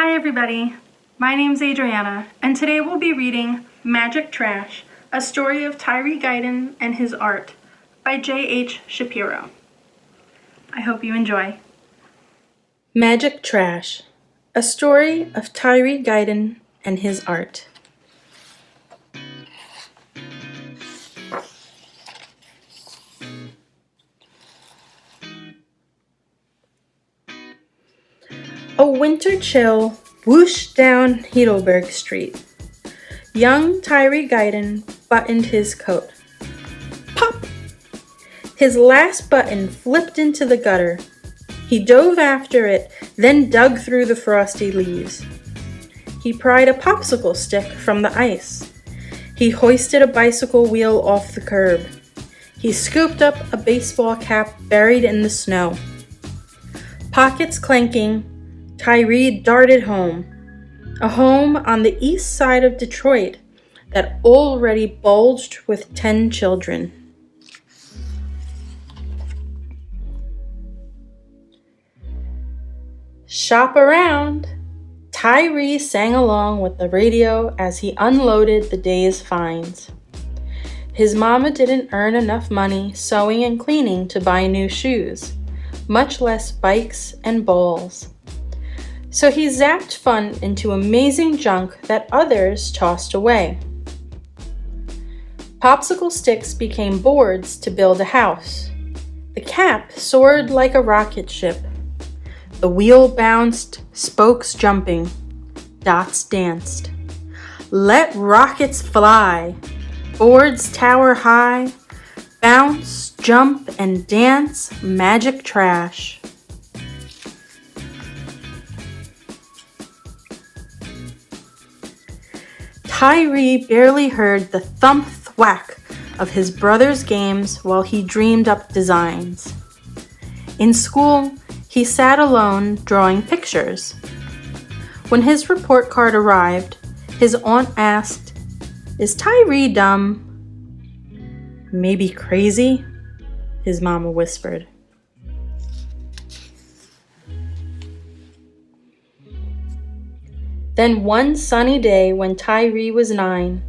Hi everybody, my name's Adriana, and today we'll be reading Magic Trash, a story of Tyree Guyton and his art by J.H. Shapiro. I hope you enjoy. Magic Trash, a story of Tyree Guyton and his art. A winter chill whooshed down Heidelberg Street. Young Tyree Guyton buttoned his coat. Pop! His last button flipped into the gutter. He dove after it, then dug through the frosty leaves. He pried a popsicle stick from the ice. He hoisted a bicycle wheel off the curb. He scooped up a baseball cap buried in the snow. Pockets clanking, Tyree darted home, a home on the east side of Detroit that already bulged with 10 children. Shop around! Tyree sang along with the radio as he unloaded the day's finds. His mama didn't earn enough money sewing and cleaning to buy new shoes, much less bikes and balls. So he zapped fun into amazing junk that others tossed away. Popsicle sticks became boards to build a house. The cap soared like a rocket ship. The wheel bounced, spokes jumping, dots danced. Let rockets fly, boards tower high, bounce, jump, and dance, magic trash. Tyree barely heard the thump-thwack of his brother's games while he dreamed up designs. In school, he sat alone drawing pictures. When his report card arrived, his aunt asked, "Is Tyree dumb?" "Maybe crazy," his mama whispered. Then one sunny day when Tyree was 9,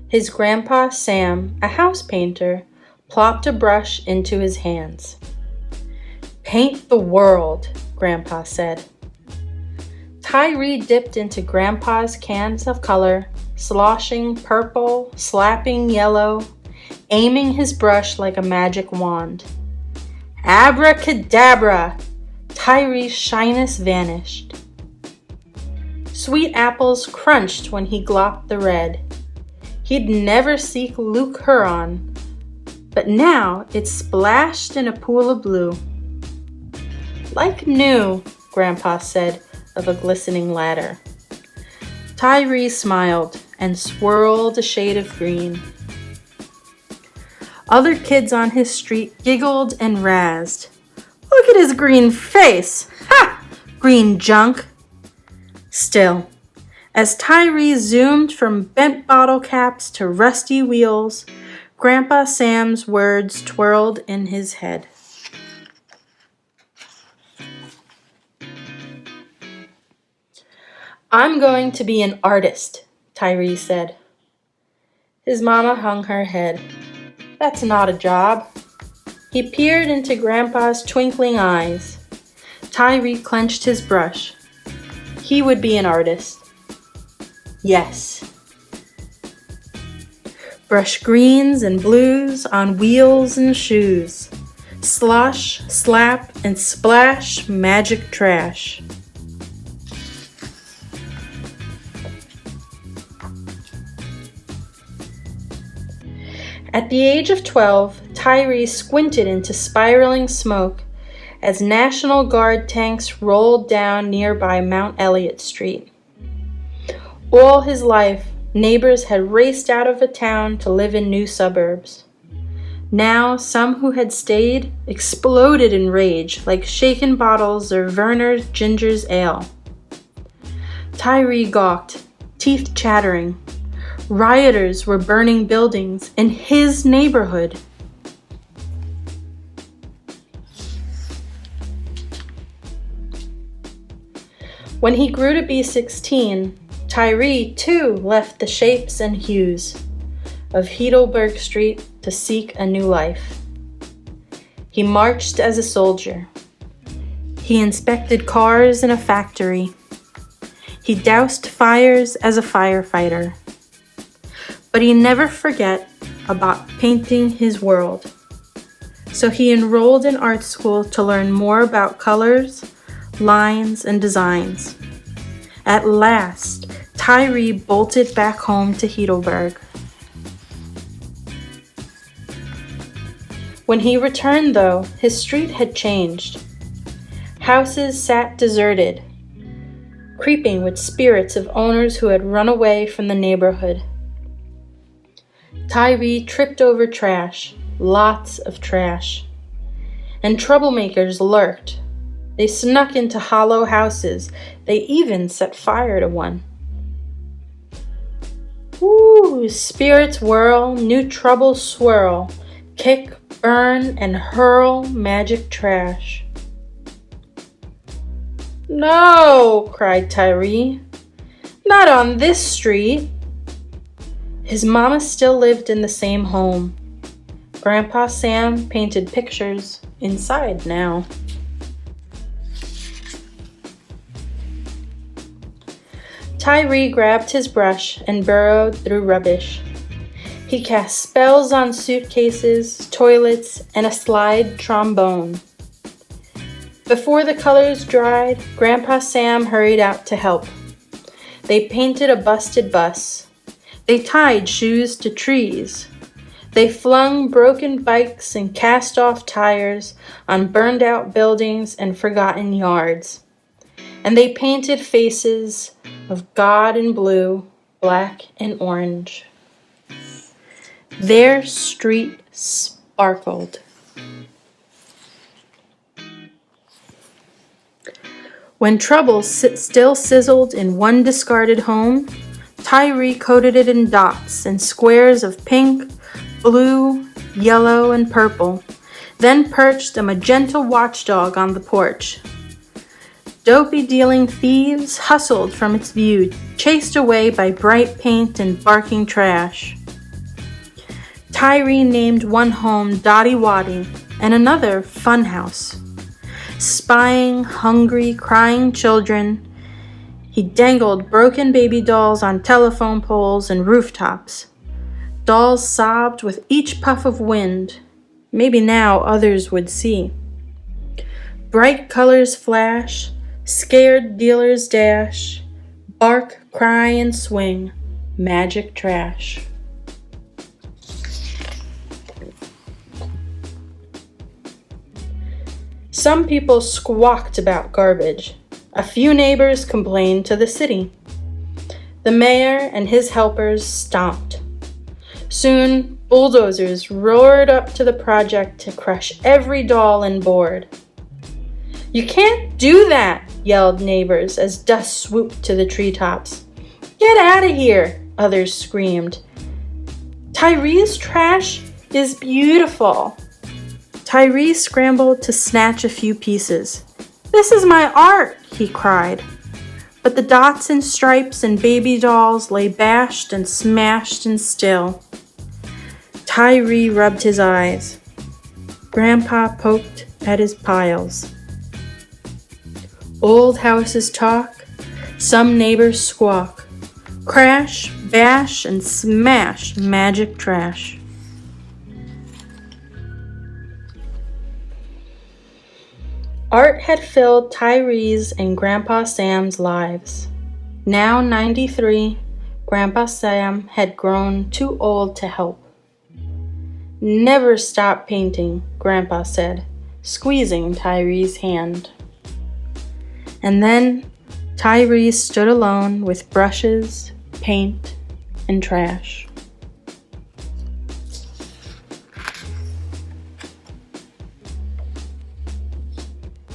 his grandpa Sam, a house painter, plopped a brush into his hands. "Paint the world," Grandpa said. Tyree dipped into Grandpa's cans of color, sloshing purple, slapping yellow, aiming his brush like a magic wand. Abracadabra! Tyree's shyness vanished. Sweet apples crunched when he glopped the red. He'd never seek Luke Huron, but now it splashed in a pool of blue. "Like new," Grandpa said of a glistening ladder. Tyree smiled and swirled a shade of green. Other kids on his street giggled and razzed. "Look at his green face! Ha! Green junk!" Still, as Tyree zoomed from bent bottle caps to rusty wheels, Grandpa Sam's words twirled in his head. "I'm going to be an artist," Tyree said. His mama hung her head. "That's not a job." He peered into Grandpa's twinkling eyes. Tyree clenched his brush. He would be an artist. Yes. Brush greens and blues on wheels and shoes. Slosh, slap, and splash magic trash. At the age of 12, Tyree squinted into spiraling smoke as National Guard tanks rolled down nearby Mount Elliott Street. All his life, neighbors had raced out of a town to live in new suburbs. Now, some who had stayed exploded in rage like shaken bottles of Werner's Ginger's Ale. Tyree gawked, teeth chattering. Rioters were burning buildings in his neighborhood. When he grew to be 16, Tyree too left the shapes and hues of Heidelberg Street to seek a new life. He marched as a soldier. He inspected cars in a factory. He doused fires as a firefighter. But he never forgot about painting his world. So he enrolled in art school to learn more about colors, lines, and designs. At last, Tyree bolted back home to Heidelberg. When he returned, though, his street had changed. Houses sat deserted, creeping with spirits of owners who had run away from the neighborhood. Tyree tripped over trash, lots of trash, and troublemakers lurked. They snuck into hollow houses. They even set fire to one. Woo! Spirits whirl, new troubles swirl, kick, burn, and hurl magic trash. No, cried Tyree. Not on this street. His mama still lived in the same home. Grandpa Sam painted pictures inside now. Tyree grabbed his brush and burrowed through rubbish. He cast spells on suitcases, toilets, and a slide trombone. Before the colors dried, Grandpa Sam hurried out to help. They painted a busted bus. They tied shoes to trees. They flung broken bikes and cast-off tires on burned-out buildings and forgotten yards. And they painted faces of God in blue, black, and orange. Their street sparkled. When trouble still sizzled in one discarded home, Tyree coated it in dots and squares of pink, blue, yellow, and purple, then perched a magenta watchdog on the porch. Dopey-dealing thieves hustled from its view, chased away by bright paint and barking trash. Tyree named one home Dotty Waddy and another Funhouse. Spying hungry, crying children, he dangled broken baby dolls on telephone poles and rooftops. Dolls sobbed with each puff of wind. Maybe now others would see. Bright colors flash, scared dealers dash, bark, cry, and swing, magic trash. Some people squawked about garbage. A few neighbors complained to the city. The mayor and his helpers stomped. Soon, bulldozers roared up to the project to crush every doll and board. "You can't do that," yelled neighbors as dust swooped to the treetops. "Get out of here," others screamed. "Tyree's trash is beautiful." Tyree scrambled to snatch a few pieces. "This is my art," he cried. But the dots and stripes and baby dolls lay bashed and smashed and still. Tyree rubbed his eyes. Grandpa poked at his piles. Old houses talk, some neighbors squawk. Crash, bash, and smash magic trash. Art had filled Tyree's and Grandpa Sam's lives. Now 93, Grandpa Sam had grown too old to help. "Never stop painting," Grandpa said, squeezing Tyree's hand. And then Tyree stood alone with brushes, paint, and trash.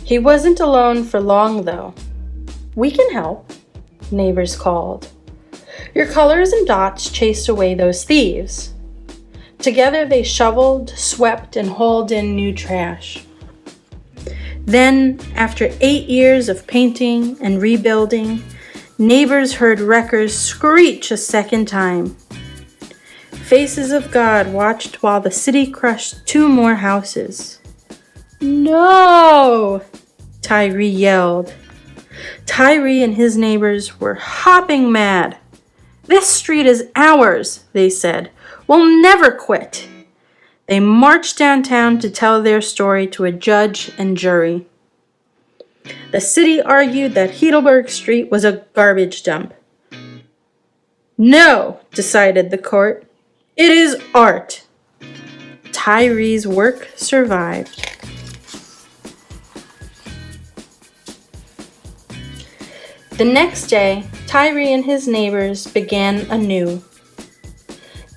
He wasn't alone for long, though. "We can help," neighbors called. "Your colors and dots chased away those thieves." Together they shoveled, swept, and hauled in new trash. Then, after 8 years of painting and rebuilding, neighbors heard wreckers screech a second time. Faces of God watched while the city crushed 2 more houses. "No!" Tyree yelled. Tyree and his neighbors were hopping mad. "This street is ours," they said. "We'll never quit." They marched downtown to tell their story to a judge and jury. The city argued that Heidelberg Street was a garbage dump. "No," decided the court. "It is art." Tyree's work survived. The next day, Tyree and his neighbors began anew.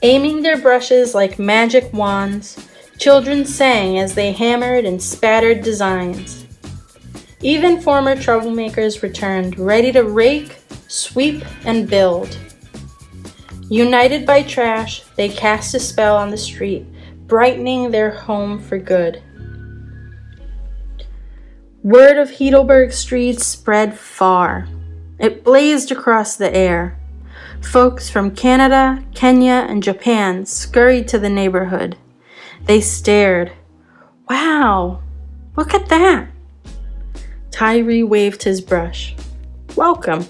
Aiming their brushes like magic wands, children sang as they hammered and spattered designs. Even former troublemakers returned, ready to rake, sweep, and build. United by trash, they cast a spell on the street, brightening their home for good. Word of Heidelberg Street spread far. It blazed across the air. Folks from Canada, Kenya, and Japan scurried to the neighborhood. They stared. "Wow, look at that!" Tyree waved his brush. "Welcome."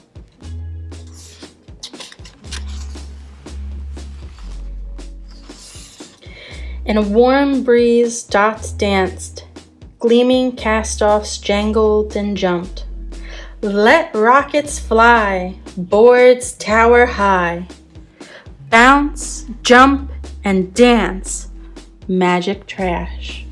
In a warm breeze, dots danced. Gleaming cast-offs jangled and jumped. Let rockets fly, boards tower high. Bounce, jump, and dance, magic trash.